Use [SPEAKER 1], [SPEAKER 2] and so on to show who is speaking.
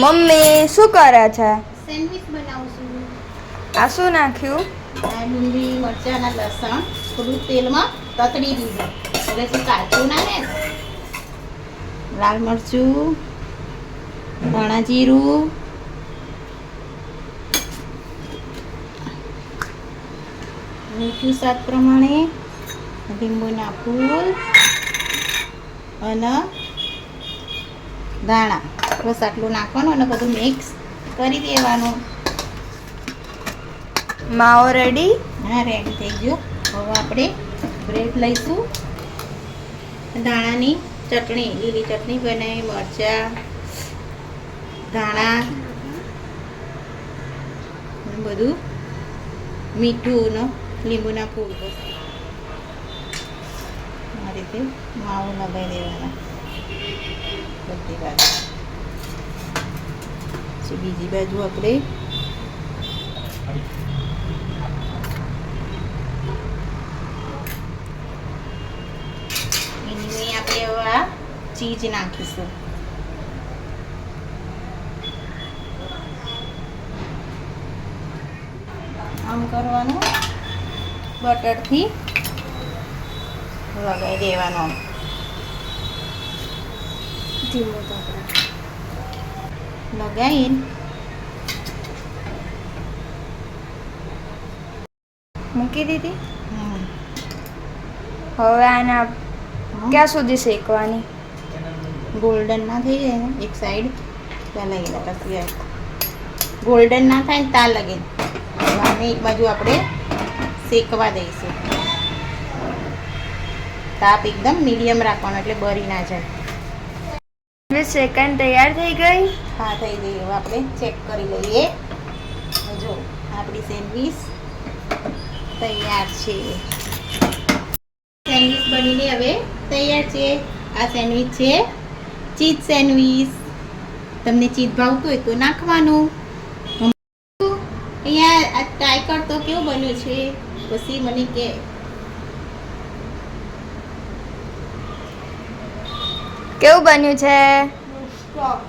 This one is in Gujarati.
[SPEAKER 1] મમ્મી શું કરે છે?
[SPEAKER 2] સેન્ડવિચ બનાવું છું.
[SPEAKER 1] આ શું નાખ્યું?
[SPEAKER 2] આ ડુંગળી મરચાં અને લસણ થોડું તેલમાં તતડી દીધું એટલે શું કાચું ના રહે. લાલ મરચું, ધાણા જીરું, મીઠું સ્વાદ પ્રમાણે, લીંબુના ફૂલ અને ધાણા બસ આટલું નાખવાનું અને બધું મિક્સ કરી દેવાનું.
[SPEAKER 1] માવો રેડી?
[SPEAKER 2] હા, રેડી થઈ ગયો. હવે આપણે બ્રેડ લઈશું. ધાણાની ચટણી, લીલી ચટણી બનાવી, મરચાં, ધાણા બધું, મીઠું ને લીંબુના ફૂલ બસ આ રીતે માવો લગાવી દેવાના બધી બાજુ. પછી બીજી બાજુ આપણે એની આપણે હવે આ ચીઝ નાખીશું. આમ કરવાનું, બટરથી લગાવી દેવાનું.
[SPEAKER 1] ધીમો તો
[SPEAKER 2] લગાવીને
[SPEAKER 1] મૂકી દીધી. હવે આના ક્યાં સુધી શેકવાની?
[SPEAKER 2] ગોલ્ડન ના થઈ જાય ને એક સાઈડ ત્યાં લઈ લે પછી ગોલ્ડન ના થાય ને ત્યાં લગીને અને એક બાજુ આપણે શેકવા દઈશું. તાપ એકદમ મીડિયમ રાખવાનો એટલે બળી ના જાય.
[SPEAKER 1] સેકન્ડ તૈયાર થઈ ગઈ.
[SPEAKER 2] હા, થઈ ગઈ. હવે આપણે ચેક કરી લઈએ. જો આપણી સેન્ડવીચ તૈયાર છે. સેન્ડવીચ બનીને હવે તૈયાર છે. આ સેન્ડવીચ છે ચીઝ સેન્ડવીચ. તમને ચીઝ ભાવતું હોય તો નાખવાનું. અહીંયા આ ટ્રાય કરતો કેવું બન્યું છે પછી મને કે.
[SPEAKER 1] કેવું બન્યું છે?
[SPEAKER 2] સ્ટોપ.